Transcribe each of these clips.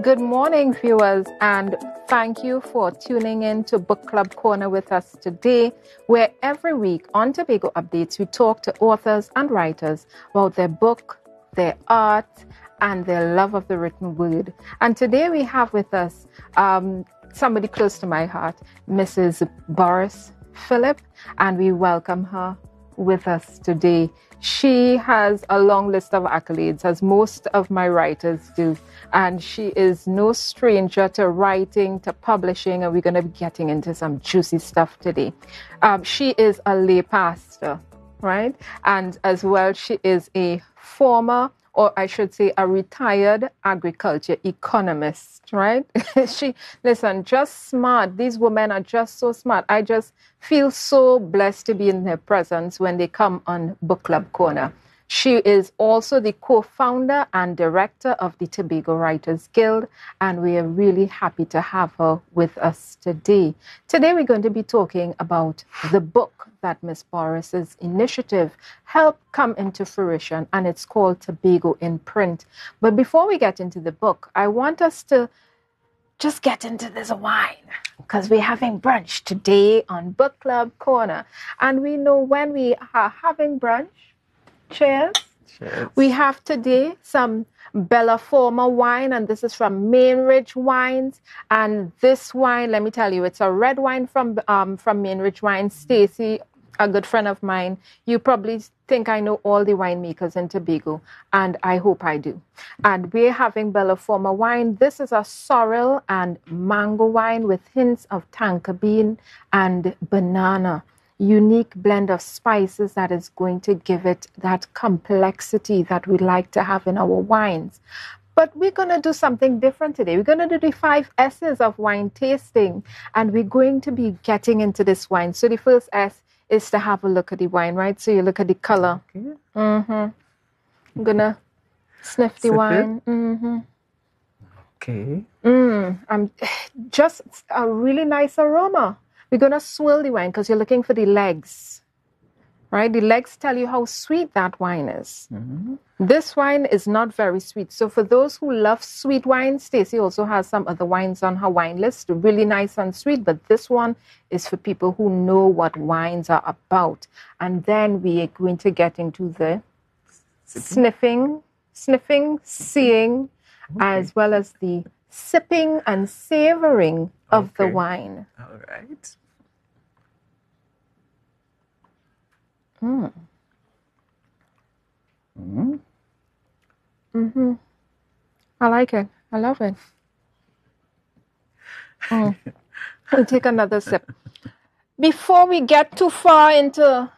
Good morning, viewers, and thank you for tuning in to Book Club Corner with us today, where every week on Tobago Updates, we talk to authors and writers about their book, their art, and their love of the written word. And today we have with us somebody close to my heart, Mrs. Burris-Phillip, and we welcome her with us today. She has a long list of accolades, as most of my writers do, and she is no stranger to writing, to publishing, and we're going to be getting into some juicy stuff today. She is a lay pastor, right? And as well, she is a former, or I should say a retired agriculture economist, right? Listen, just smart. These women are just so smart. I just feel so blessed to be in their presence when they come on Book Club Corner. She is also the co-founder and director of the Tobago Writers Guild, and we are really happy to have her with us today. Today we're going to be talking about the book that Miss Burris's initiative helped come into fruition, and it's called Tobago in Print. But before we get into the book, I want us to just get into this wine, because we're having brunch today on Book Club Corner. And we know when we are having brunch, cheers. Cheers. We have today some Bella Forma wine, and this is from Mainridge Wines. And this wine, let me tell you, it's a red wine from Mainridge Wines. Stacy, a good friend of mine, you probably think I know all the winemakers in Tobago, and I hope I do. And we're having Bella Forma wine. This is a sorrel and mango wine with hints of tonka bean and banana. Unique blend of spices that is going to give it that complexity that we like to have in our wines. But we're going to do something different today. We're going to do the 5 S's of wine tasting, and we're going to be getting into this wine. So the first S is to have a look at the wine, right? So you look at the color. Okay. I'm going to sniff the wine. Okay. I'm just a really nice aroma. We're going to swirl the wine because you're looking for the legs, right? The legs tell you how sweet that wine is. This wine is not very sweet. So for those who love sweet wine, Stacey also has some other wines on her wine list, really nice and sweet, but this one is for people who know what wines are about. And then we are going to get into the sniffing, seeing, as well as the sipping and savoring of the wine. All right. I like it. I love it. I'll take another sip. Before we get too far into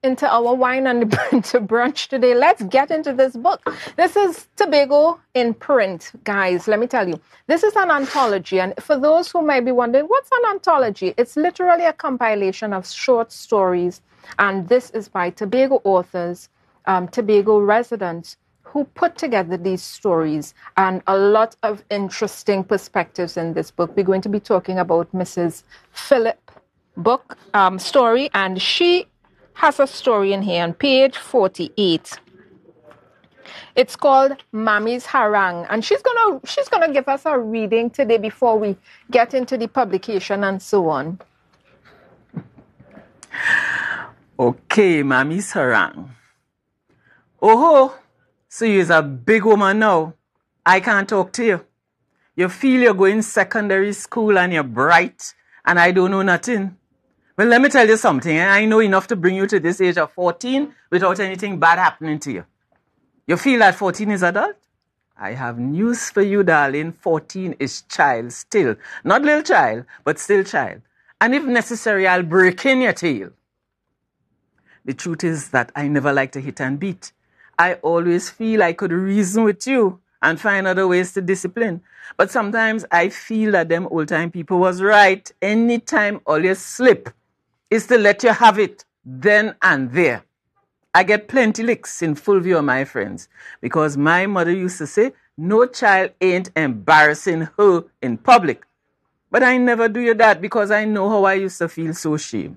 our wine and into brunch today, let's get into this book. This is Tobago in Print, guys. Let me tell you, this is an anthology. And for those who might be wondering, what's an anthology? It's literally a compilation of short stories. And this is by Tobago authors, Tobago residents, who put together these stories, and a lot of interesting perspectives in this book. We're going to be talking about Mrs. Phillip book story, and she has a story in here on page 48. It's called Mommy's Harangue, and she's gonna give us a reading today before we get into the publication and so on. Okay, Mommy's Harangue. Oh, so you're a big woman now. I can't talk to you. You feel you're going secondary school and you're bright, and I don't know nothing. Well, let me tell you something. I know enough to bring you to this age of 14 without anything bad happening to you. You feel that 14 is adult? I have news for you, darling. 14 is child still. Not little child, but still child. And if necessary, I'll break in your tail. The truth is that I never like to hit and beat. I always feel I could reason with you and find other ways to discipline. But sometimes I feel that them old-time people was right. Anytime all you slip is to let you have it then and there. I get plenty licks in full view of my friends because my mother used to say, no child ain't embarrassing her in public. But I never do you that because I know how I used to feel so ashamed.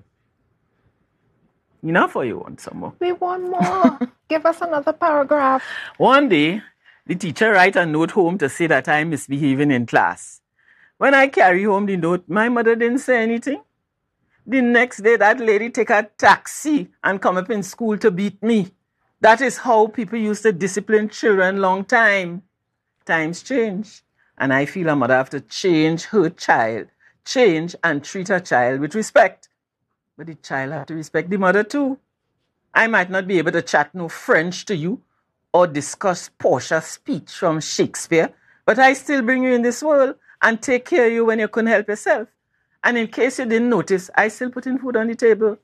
Enough, or you want some more? We want more. Give us another paragraph. One day, The teacher write a note home to say that I'm misbehaving in class. When I carry home the note, my mother didn't say anything. The next day, that lady take a taxi and come up in school to beat me. That is how people used to discipline children long time. Times change. And I feel a mother have to change her child, change and treat her child with respect. But the child have to respect the mother too. I might not be able to chat no French to you or discuss Portia's speech from Shakespeare, but I still bring you in this world and take care of you when you couldn't help yourself. And in case you didn't notice, I still put in food on the table.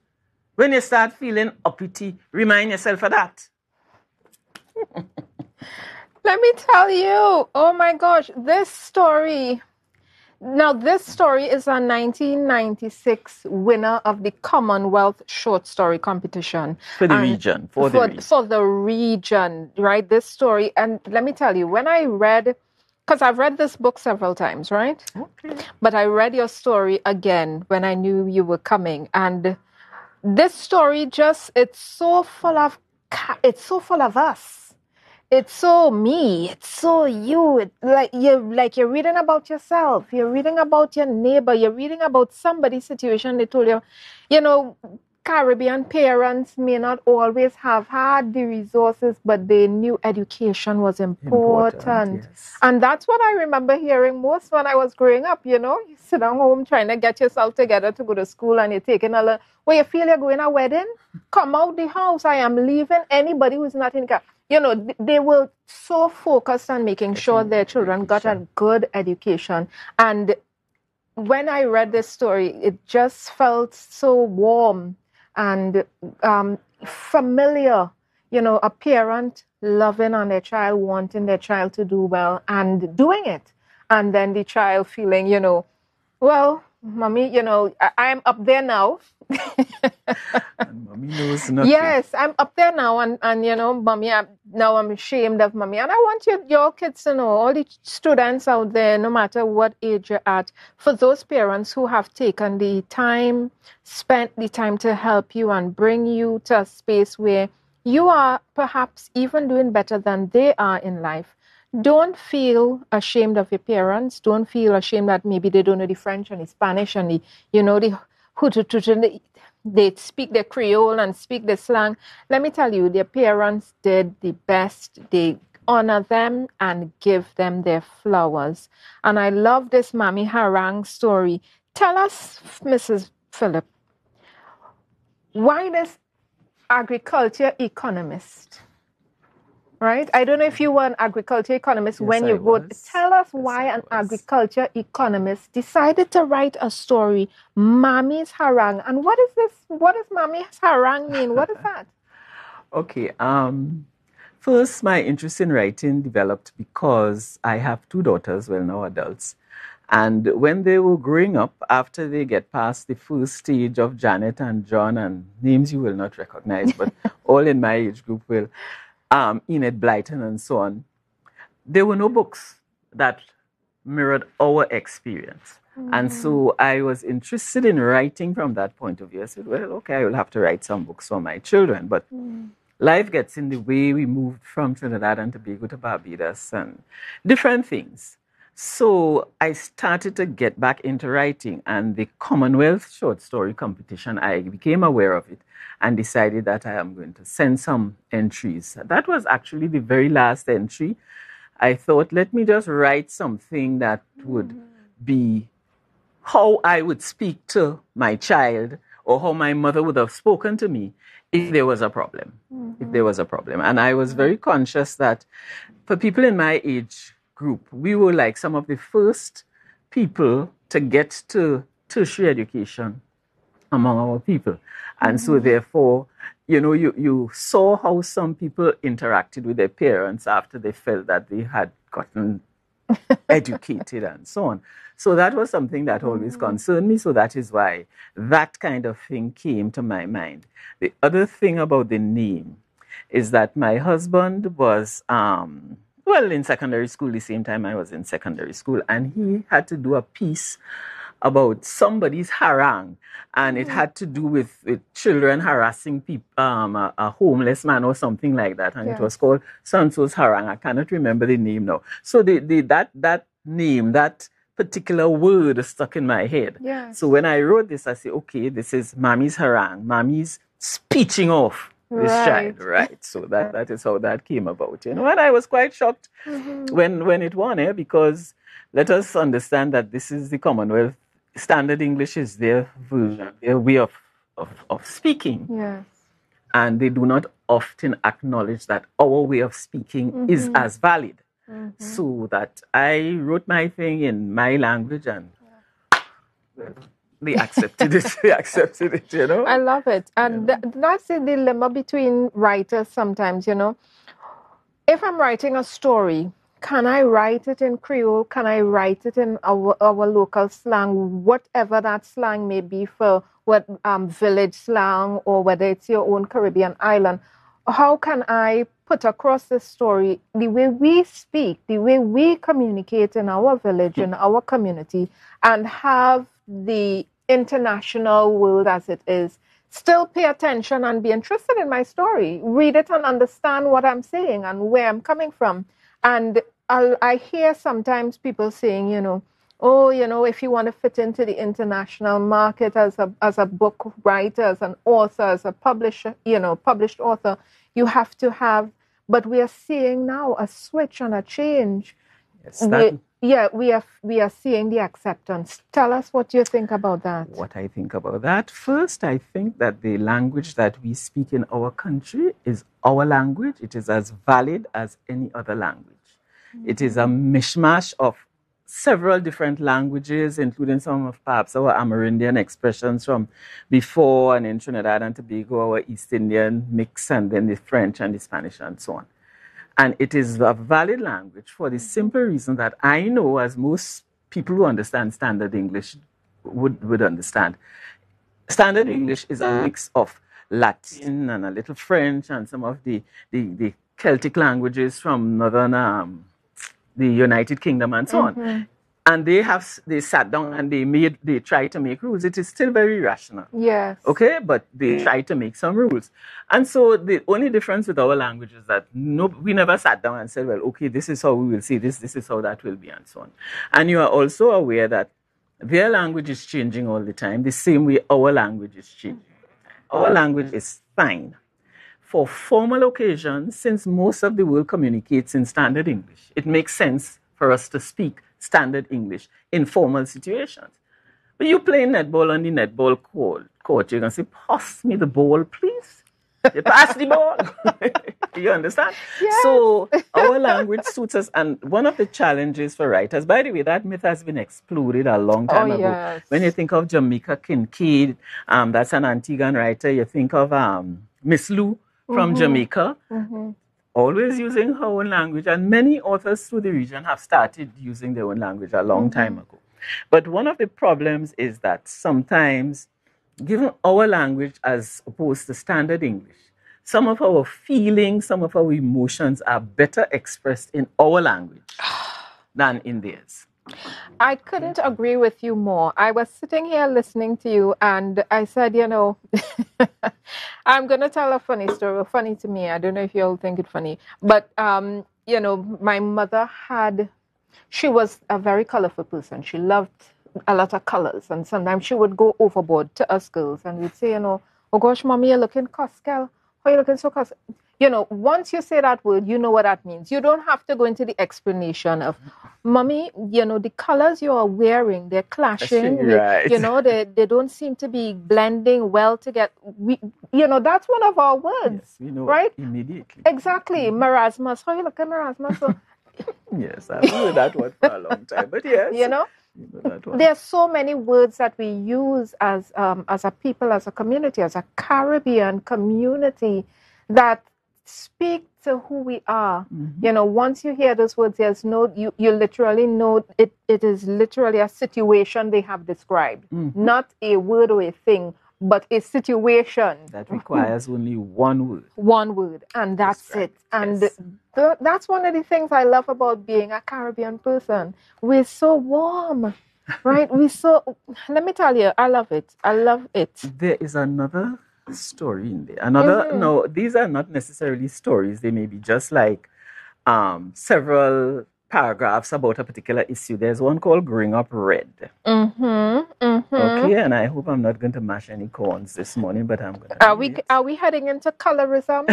When you start feeling uppity, remind yourself of that. Let me tell you, oh my gosh, this story is a 1996 winner of the Commonwealth Short Story Competition. For the region. For the region, right? This story, and let me tell you, when I read, because I've read this book several times, right? Okay. But I read your story again when I knew you were coming. And this story it's so full of us. It's so me. It's so you. You're reading about yourself. You're reading about your neighbor. You're reading about somebody's situation. They told you, Caribbean parents may not always have had the resources, but they knew education was important. Yes. And that's what I remember hearing most when I was growing up, You sit down home trying to get yourself together to go to school and you're taking you feel you're going to a wedding? Come out the house. I am leaving anybody who's not in car. They were so focused on making sure their children got a good education. And when I read this story, it just felt so warm and familiar. A parent loving on their child, wanting their child to do well and doing it. And then the child feeling, well, mommy, I'm up there now. And mommy knows nothing. Yes, I'm up there now, and mommy, I'm ashamed of mommy. And I want your kids to know, all the students out there, no matter what age you're at, for those parents who have taken the time, spent the time to help you and bring you to a space where you are perhaps even doing better than they are in life. Don't feel ashamed of your parents. Don't feel ashamed that maybe they don't know the French and the Spanish and they speak the Creole and speak the slang. Let me tell you, their parents did the best. They honor them and give them their flowers. And I love this Mammy Harang story. Tell us, Mrs. Phillip, why this agriculture economist? Right? I don't know if you were an agriculture economist when you wrote. Tell us why an agriculture economist decided to write a story, Mammy's Harang. And what is this? What does Mammy's Harang mean? What is that? Okay. First, my interest in writing developed because I have two daughters, well, now adults. And when they were growing up, after they get past the first stage of Janet and John, and names you will not recognize, but all in my age group will, Enid Blyton and so on, there were no books that mirrored our experience. And so I was interested in writing from that point of view. I said, well, okay, I will have to write some books for my children. But life gets in the way. We moved from Trinidad and Tobago to Barbados and different things. So I started to get back into writing, and the Commonwealth Short Story Competition, I became aware of it and decided that I am going to send some entries. That was actually the very last entry. I thought, let me just write something that would be how I would speak to my child or how my mother would have spoken to me if there was a problem. If there was a problem. And I was very conscious that for people in my age group, we were like some of the first people to get to tertiary education among our people. And so therefore, you saw how some people interacted with their parents after they felt that they had gotten educated and so on. So that was something that always concerned me. So that is why that kind of thing came to my mind. The other thing about the name is that my husband was, in secondary school, the same time I was in secondary school, and he had to do a piece about somebody's harangue, and it had to do with children harassing people, a homeless man or something like that, and it was called Sanso's harangue. I cannot remember the name now. So that name, that particular word stuck in my head. Yes. So when I wrote this, I said, okay, this is Mommy's harangue. Mommy's speeching off this child, right? So that is how that came about, you know. And I was quite shocked when it won, because let us understand that this is the Commonwealth. Standard English is their version, their way of speaking. Yes. And they do not often acknowledge that our way of speaking is as valid. So that I wrote my thing in my language, and they accepted it. They accepted it, you know. I love it. And that's the dilemma between writers sometimes, you know. If I'm writing a story, can I write it in Creole? Can I write it in our local slang, whatever that slang may be, for what village slang, or whether it's your own Caribbean island? How can I put across this story the way we speak, the way we communicate in our village, in our community, and have the international world as it is still pay attention and be interested in my story, read it and understand what I'm saying and where I'm coming from? And I hear sometimes people saying, you know, oh, you know, if you want to fit into the international market as a book writer, as an author, as a publisher, you know, published author, you have to have. But we are seeing now a switch and a change. Yes, we are seeing the acceptance. Tell us what you think about that. What I think about that. First, I think that the language that we speak in our country is our language. It is as valid as any other language. It is a mishmash of several different languages, including some of perhaps our Amerindian expressions from before, and in Trinidad and Tobago, our East Indian mix, and then the French and the Spanish and so on. And it is a valid language for the simple reason that I know, as most people who understand Standard English would understand, Standard English is a mix of Latin and a little French and some of the Celtic languages from northern the United Kingdom and so on. And they sat down and they tried to make rules. It is still very rational. Yes. Okay, but they tried to make some rules. And so the only difference with our language is that we never sat down and said, well, okay, this is how we will say this is how that will be, and so on. And you are also aware that their language is changing all the time, the same way our language is changing. Our language is fine. For formal occasions, since most of the world communicates in Standard English, it makes sense for us to speak Standard English in formal situations. But you play netball on the netball court, you're going to say, pass me the ball, please. You pass the ball. You understand? Yes. So our language suits us. And one of the challenges for writers, by the way, that myth has been exploded a long time ago. Yes. When you think of Jamaica Kincaid, that's an Antiguan writer. You think of Miss Lou from Jamaica, always using her own language. And many authors through the region have started using their own language a long time ago. But one of the problems is that sometimes, given our language as opposed to Standard English, some of our feelings, some of our emotions are better expressed in our language than in theirs. I couldn't agree with you more. I was sitting here listening to you, and I said, you know, I'm going to tell a funny story. Funny to me. I don't know if you'll think it funny. But, you know, my mother she was a very colorful person. She loved a lot of colors. And sometimes she would go overboard to us girls. And we'd say, you know, oh gosh, mommy, you're looking coscal. Why are you looking so coscal? You know, once you say that word, you know what that means. You don't have to go into the explanation of, mommy, you know, the colors you are wearing, they're clashing. Right. You know, they don't seem to be blending well together. You know, that's one of our words. Yes, we know right? Immediately. Exactly. Marasmus. How you look at marasmus? So, yes, I've heard that word for a long time. But yes. You know? There are so many words that we use as a people, as a community, as a Caribbean community that speak to who we are. You know, once you hear those words, there's you literally know it is literally a situation they have described, not a word or a thing, but a situation that requires only one word. One word, and that's it. And yes. That's one of the things I love about being a Caribbean person. We're so warm. Right? Let me tell you, I love it. I love it. There is another story in there. No, these are not necessarily stories. They may be just like several paragraphs about a particular issue. There's one called Growing Up Red. Okay, and I hope I'm not going to mash any corns this morning, but I'm going to. Are we heading into colorism?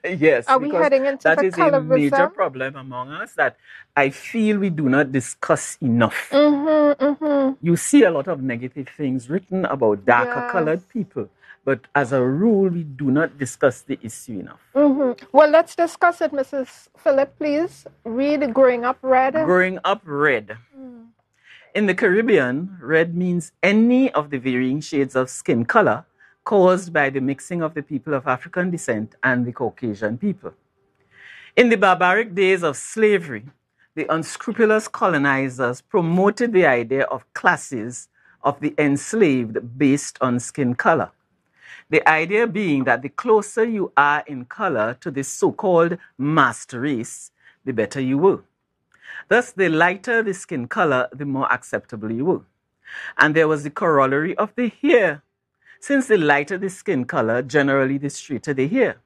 Yes. Are we heading into the colorism? That is a major problem among us that I feel we do not discuss enough. You see a lot of negative things written about darker colored people, but as a rule, we do not discuss the issue enough. Well, let's discuss it, Mrs. Phillip, please. Read Growing Up Red. Growing Up Red. In the Caribbean, red means any of the varying shades of skin color caused by the mixing of the people of African descent and the Caucasian people. In the barbaric days of slavery, the unscrupulous colonizers promoted the idea of classes of the enslaved based on skin color. The idea being that the closer you are in color to the so-called master race, the better you were. Thus, the lighter the skin color, the more acceptable you were. And there was the corollary of the hair. Since the lighter the skin color, generally the straighter the hair.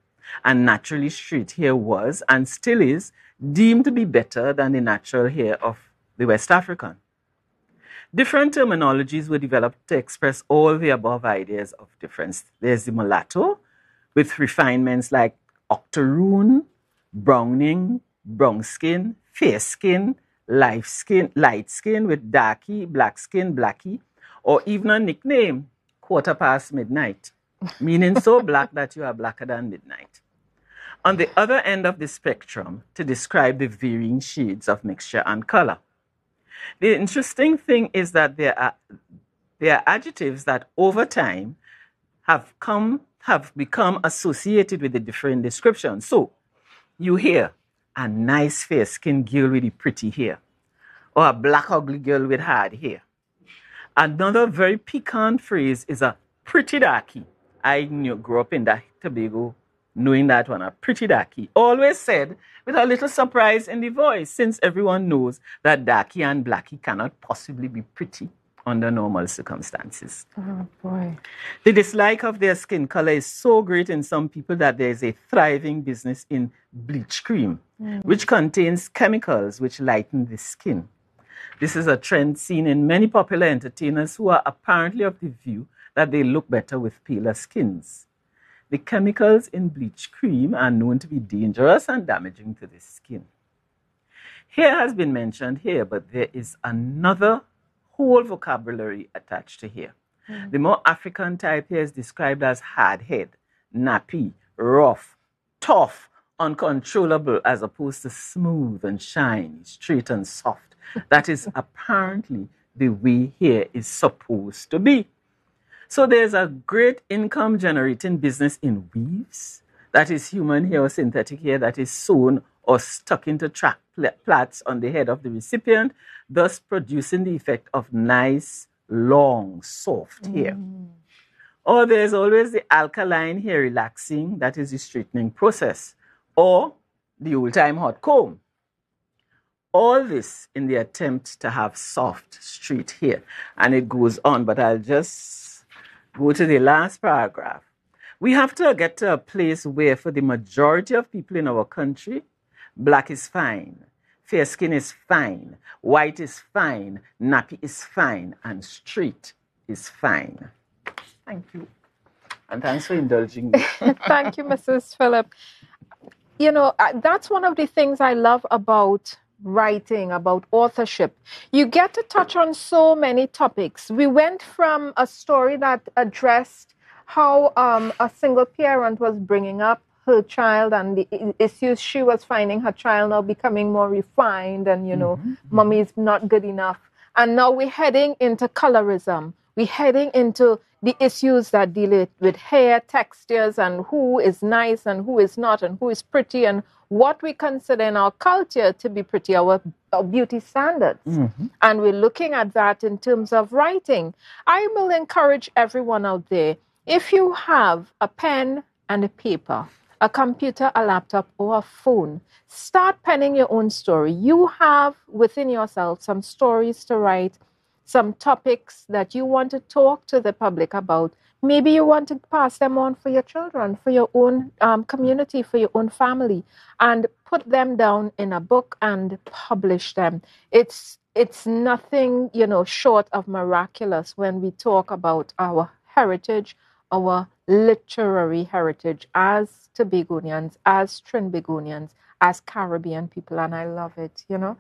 And naturally straight hair was, and still is, deemed to be better than the natural hair of the West African. Different terminologies were developed to express all the above ideas of difference. There's the mulatto, with refinements like octoroon, browning, brown skin, fair skin, light skin with darky, black skin, blackie, or even a nickname, quarter past midnight, meaning so black that you are blacker than midnight. On the other end of the spectrum, to describe the varying shades of mixture and color. The interesting thing is that there are adjectives that over time have become associated with the different descriptions. So you hear a nice fair-skinned girl with a pretty hair, or a black ugly girl with hard hair. Another very piquant phrase is a pretty darky. I grew up in that Tobago knowing that one, a pretty darky. Always said with a little surprise in the voice, since everyone knows that darky and blackie cannot possibly be pretty under normal circumstances. Oh, boy. The dislike of their skin color is so great in some people that there is a thriving business in bleach cream, which contains chemicals which lighten the skin. This is a trend seen in many popular entertainers who are apparently of the view that they look better with paler skins. The chemicals in bleach cream are known to be dangerous and damaging to the skin. Hair has been mentioned here, but there is another whole vocabulary attached to hair. The more African type hair is described as hard head, nappy, rough, tough, uncontrollable, as opposed to smooth and shiny, straight and soft. That is apparently the way hair is supposed to be. So there's a great income generating business in weaves, that is human hair or synthetic hair that is sewn or stuck into track plaits on the head of the recipient, thus producing the effect of nice, long, soft hair. Or there's always the alkaline hair relaxing, that is the straightening process, or the old-time hot comb. All this in the attempt to have soft, straight hair. And it goes on, but I'll just go to the last paragraph. We have to get to a place where, for the majority of people in our country, black is fine, fair skin is fine, white is fine, nappy is fine, and straight is fine. Thank you. And thanks for indulging me. Thank you, Mrs. Phillip. You know, that's one of the things I love about writing, about authorship. You get to touch on so many topics. We went from a story that addressed how a single parent was bringing up her child and the issues she was finding, her child now becoming more refined and, you know, mommy is not good enough. And now we're heading into colorism. We're heading into the issues that deal with hair textures and who is nice and who is not and who is pretty and what we consider in our culture to be pretty, our beauty standards. And we're looking at that in terms of writing. I will encourage everyone out there, if you have a pen and a paper, a computer, a laptop, or a phone, start penning your own story. You have within yourself some stories to write, some topics that you want to talk to the public about. Maybe you want to pass them on for your children, for your own community, for your own family, and put them down in a book and publish them. It's nothing, short of miraculous when we talk about our heritage, our literary heritage as Tobagonians, as Trinbagonians, as Caribbean people, and I love it, you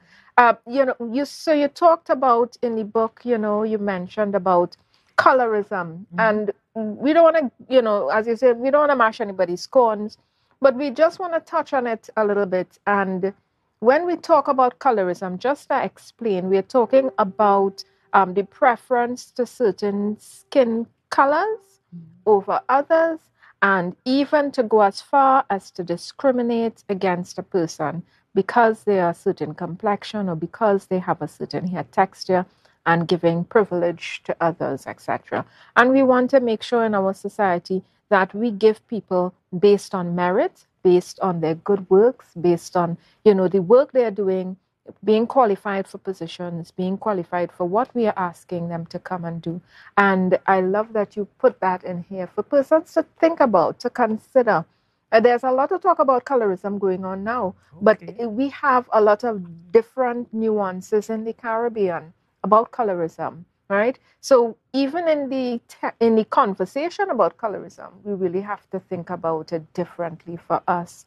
talked about in the book, you mentioned about colorism, and we don't want to, as you said, we don't want to mash anybody's corns, but we just want to touch on it a little bit. And when we talk about colorism, just to explain, we're talking about the preference to certain skin colors over others, and even to go as far as to discriminate against a person because they are a certain complexion or because they have a certain hair texture, and giving privilege to others, etc. And we want to make sure in our society that we give people based on merit, based on their good works, based on, the work they're doing, being qualified for positions, being qualified for what we are asking them to come and do. And I love that you put that in here for persons to think about, to consider. There's a lot of talk about colorism going on now, but we have a lot of different nuances in the Caribbean about colorism, right? So even in the conversation about colorism, we really have to think about it differently for us.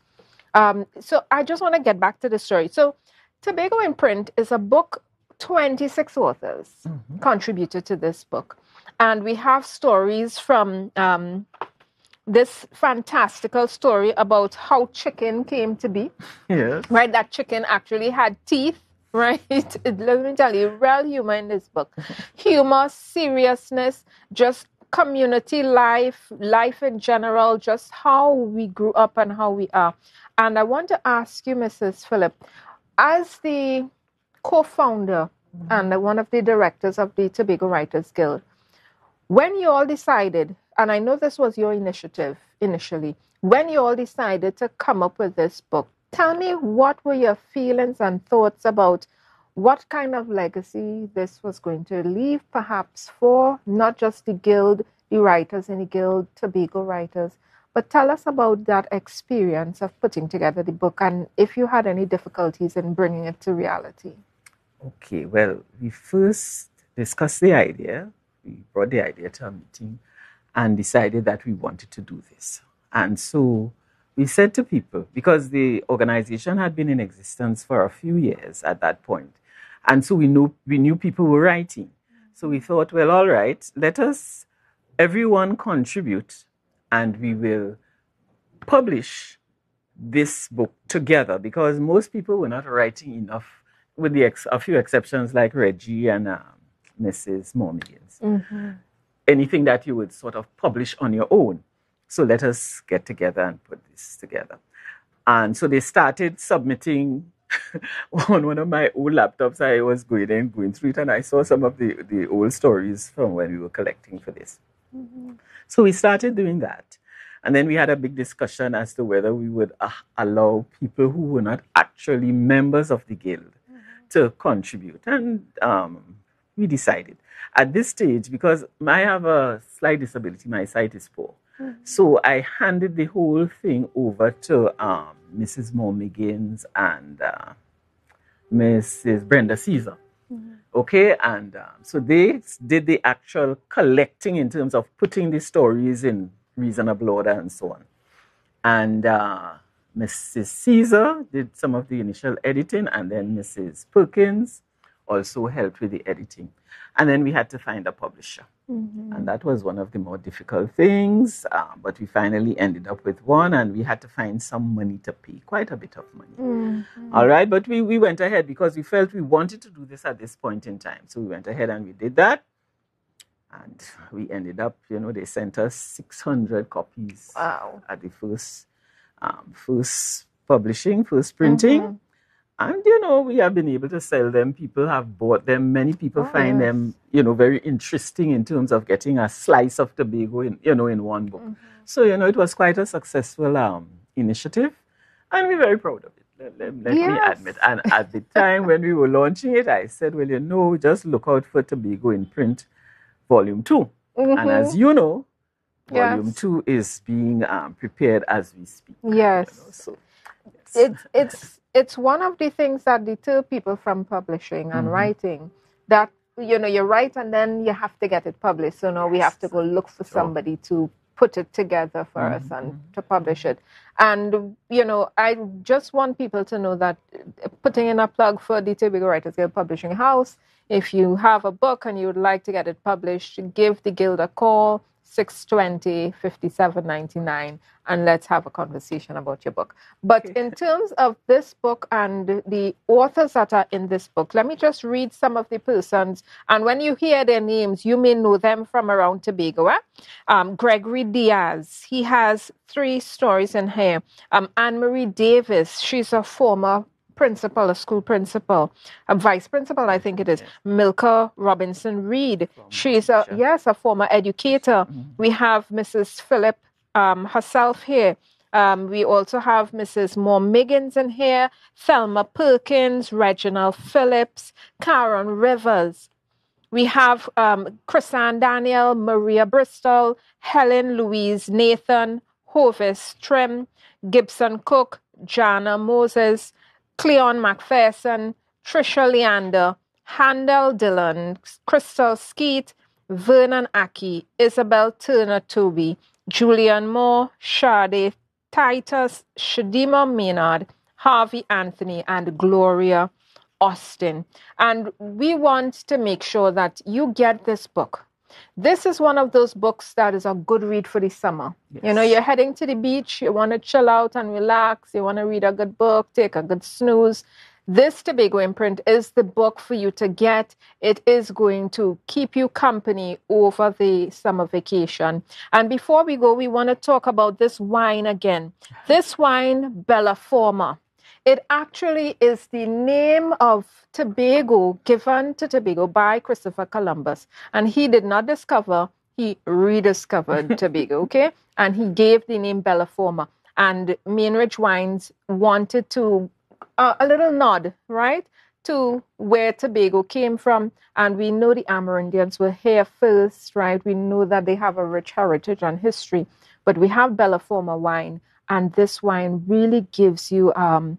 So I just want to get back to the story. So Tobago in Print is a book. 26 authors contributed to this book, and we have stories from this fantastical story about how chicken came to be. Yes. Right, that chicken actually had teeth. Right? Let me tell you, real humor in this book. Humor, seriousness, just community life in general, just how we grew up and how we are. And I want to ask you, Mrs. Phillip, as the co-founder and one of the directors of the Tobago Writers Guild, when you all decided, and I know this was your initiative initially, when you all decided to come up with this book, tell me, what were your feelings and thoughts about what kind of legacy this was going to leave, perhaps for not just the guild, the writers in the guild, Tobago writers, but tell us about that experience of putting together the book and if you had any difficulties in bringing it to reality. Okay, well, we first discussed the idea. We brought the idea to a meeting and decided that we wanted to do this. And so we said to people, because the organization had been in existence for a few years at that point, and so we knew people were writing. So we thought, well, all right, let us, everyone contribute, and we will publish this book together, because most people were not writing enough, with a few exceptions like Reggie and Mrs. Mormigans. Anything that you would sort of publish on your own. So let us get together and put this together. And so they started submitting on one of my old laptops. I was going through it, and I saw some of the old stories from when we were collecting for this. So we started doing that. And then we had a big discussion as to whether we would allow people who were not actually members of the guild to contribute. And we decided. At this stage, because I have a slight disability, my sight is poor. So I handed the whole thing over to Mrs. Mormigans and Mrs. Brenda Caesar. Okay, and so they did the actual collecting in terms of putting the stories in reasonable order and so on. And Mrs. Caesar did some of the initial editing, and then Mrs. Perkins also helped with the editing. And then we had to find a publisher. And that was one of the more difficult things, but we finally ended up with one, and we had to find some money to pay, quite a bit of money. All right, but we went ahead because we felt we wanted to do this at this point in time. So we went ahead and we did that. And we ended up, they sent us 600 copies at the first publishing, first printing. And, we have been able to sell them. People have bought them. Many people find them, very interesting in terms of getting a slice of Tobago in one book. So, it was quite a successful initiative. And we're very proud of it. Let me admit. And at the time when we were launching it, I said, well, just look out for Tobago in Print Volume 2. Mm-hmm. And as you know, Volume 2 is being prepared as we speak. Yes. So, yes. It's one of the things that deter people from publishing and writing, that, you write and then you have to get it published. So now we have to go look for somebody to put it together for us and to publish it. And, I just want people to know that, putting in a plug for the Tobago Writers Guild Publishing House, if you have a book and you would like to get it published, give the Guild a call, 620-5799, and let's have a conversation about your book. But in terms of this book and the authors that are in this book, let me just read some of the persons. And when you hear their names, you may know them from around Tobago. Gregory Diaz, he has 3 stories in here. Anne-Marie Davis, she's a former principal, a school principal, a vice principal, I think it is. Milka Robinson Reed. She's a former educator. We have Mrs. Phillip herself here. We also have Mrs. Moore Miggins in here, Thelma Perkins, Reginald Phillips, Karen Rivers. We have Chrisanne Daniel, Maria Bristol, Helen Louise Nathan, Hovis Trim, Gibson Cook, Jana Moses, Cleon McPherson, Trisha Leander, Handel Dillon, Crystal Skeet, Vernon Aki, Isabel Turner Toby, Julian Moore, Sade Titus, Shadima Maynard, Harvey Anthony, and Gloria Austin. And we want to make sure that you get this book. This is one of those books that is a good read for the summer. Yes. You're heading to the beach, you want to chill out and relax, you want to read a good book, take a good snooze. This Tobago Imprint is the book for you to get. It is going to keep you company over the summer vacation. And before we go, we want to talk about this wine again. This wine, Bella Forma. It actually is the name of Tobago given to Tobago by Christopher Columbus. And he did not discover, he rediscovered Tobago, okay? And he gave the name Bella Forma. And Mainridge Wines wanted to, a little nod, right, to where Tobago came from. And we know the Amerindians were here first, right? We know that they have a rich heritage and history. But we have Bella Forma wine. And this wine really gives you a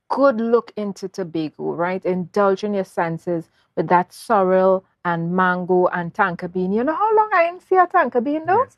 good look into Tobago, right? Indulge in your senses with that sorrel and mango and tonka bean. You know how long I didn't see a tonka bean, though? Yes,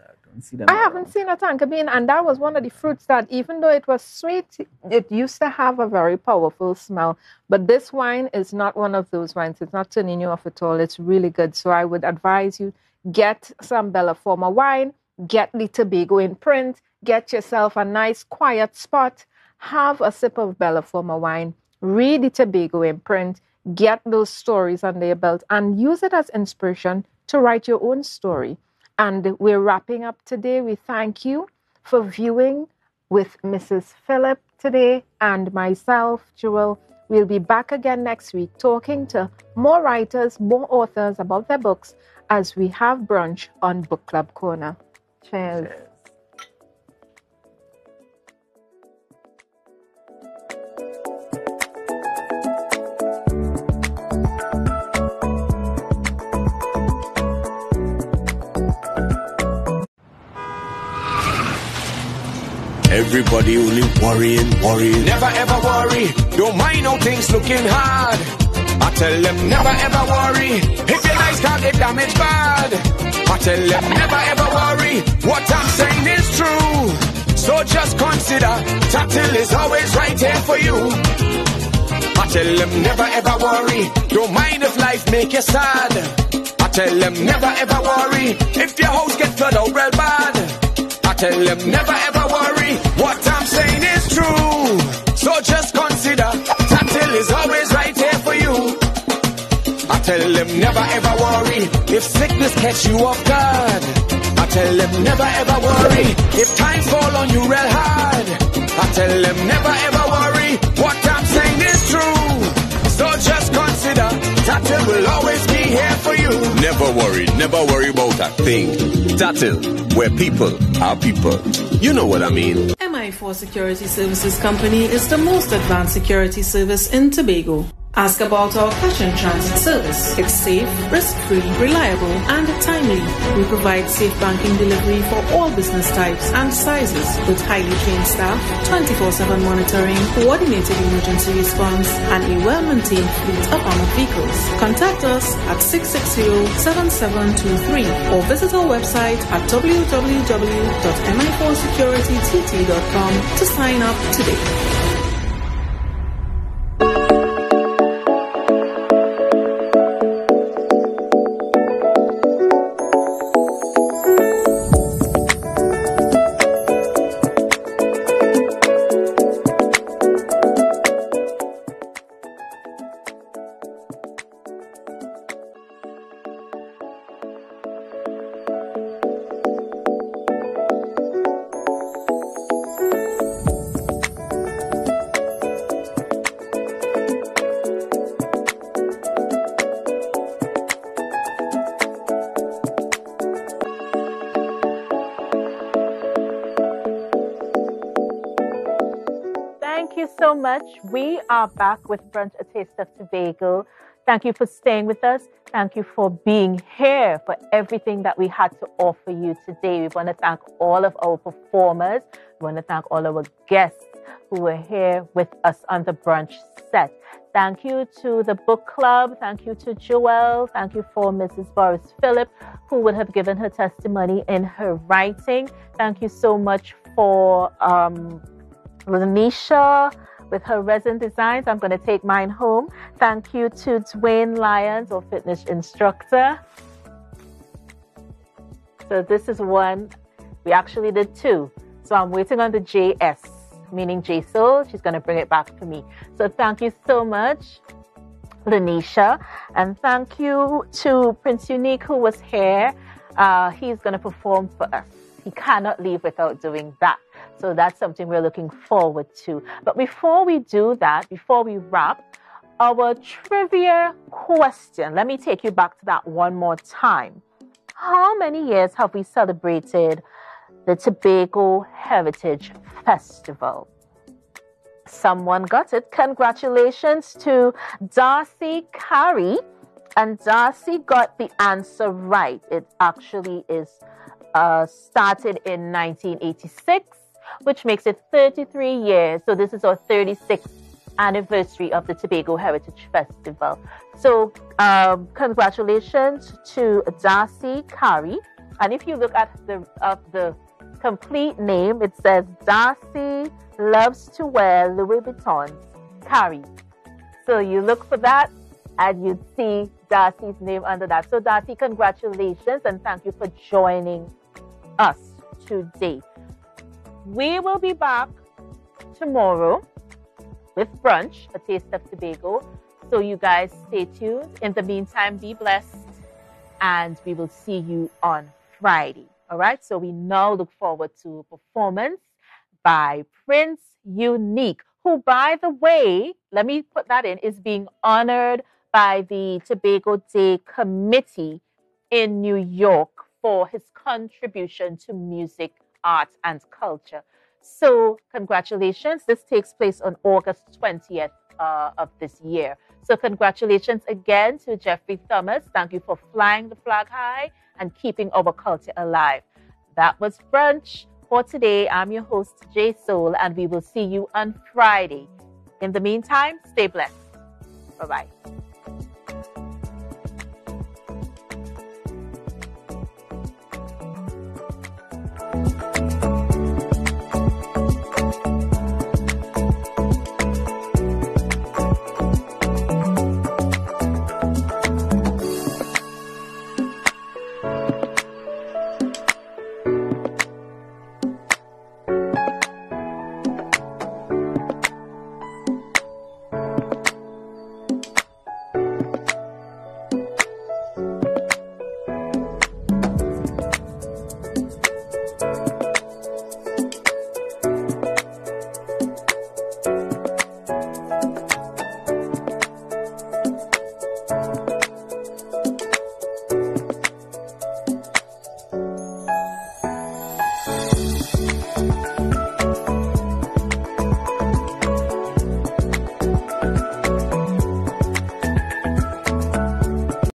I haven't seen a tonka bean, and that was one of the fruits that, even though it was sweet, it used to have a very powerful smell. But this wine is not one of those wines. It's not turning you off at all. It's really good. So I would advise you, get some Bella Forma wine, get the Tobago in print, get yourself a nice quiet spot, have a sip of Bella Forma wine, read the Tobago in print, get those stories under your belt, and use it as inspiration to write your own story. And we're wrapping up today. We thank you for viewing with Mrs. Phillip today and myself, Jewel. We'll be back again next week talking to more writers, more authors about their books as we have brunch on Book Club Corner. Cheers. Everybody only worrying. Never ever worry. Don't mind how things looking hard. I tell them never ever worry. If your nice can't get damaged bad. I tell them never ever worry. What I'm saying is true. So just consider Tatil is always right here for you. I tell them never ever worry. Don't mind if life make you sad. I tell them never ever worry. If your house gets flooded out real bad. I tell them never ever worry. What I'm saying is true. So just consider Tatil is always right here for you. I tell them never ever worry. If sickness catch you off guard. I tell them never ever worry. If times fall on you real hard. I tell them never ever worry. What I'm saying is true. So just consider Tatil will always be here for you. Never worry about a thing. Tatil, where people are people. You know what I mean. MI4 Security Services Company is the most advanced security service in Tobago. Ask about our cash and transit service. It's safe, risk-free, reliable, and timely. We provide safe banking delivery for all business types and sizes with highly trained staff, 24/7 monitoring, coordinated emergency response, and a well-maintained fleet of armored vehicles. Contact us at 660-7723 or visit our website at www.mi4securitytt.com to sign up today. Thank you so much. We are back with Brunch, A Taste of Tobago. Thank you for staying with us. Thank you for being here, for everything that we had to offer you today. We want to thank all of our performers. We want to thank all our guests who were here with us on the Brunch set. Thank you to the book club. Thank you to Joelle. Thank you for Mrs. Burris-Phillip, who would have given her testimony in her writing. Thank you so much for Lanisha with her resin designs. I'm going to take mine home. Thank you to Dwayne Lyons, our fitness instructor. So this is one. We actually did two. So I'm waiting on the JS, meaning J-Soul. She's going to bring it back for me. So thank you so much, Lanisha. And thank you to Prince Unique, who was here. He's going to perform for us. He cannot leave without doing that. So that's something we're looking forward to. But before we do that, before we wrap, our trivia question, let me take you back to that one more time. How many years have we celebrated the Tobago Heritage Festival? Someone got it. Congratulations to Darcy Carey. And Darcy got the answer right. It actually is started in 1986, which makes it 33 years. So this is our 36th anniversary of the Tobago Heritage Festival. So congratulations to Darcy Carey. And if you look at the complete name, it says Darcy loves to wear Louis Vuittons Carey. So you look for that and you'd see Darcy's name under that. So Darcy, congratulations and thank you for joining us today. We will be back tomorrow with Brunch, A Taste of Tobago. So you guys stay tuned. In the meantime, be blessed. And we will see you on Friday. All right. So we now look forward to a performance by Prince Unique, who, by the way, let me put that in, is being honored by the Tobago Day Committee in New York for his contribution to music, art, and culture. So congratulations. This takes place on August 20th of this year. So congratulations again to Jeffrey Thomas. Thank you for flying the flag high and keeping our culture alive. That was Brunch for today. I'm your host, J Soul, and we will see you on Friday. In the meantime, stay blessed. Bye-bye.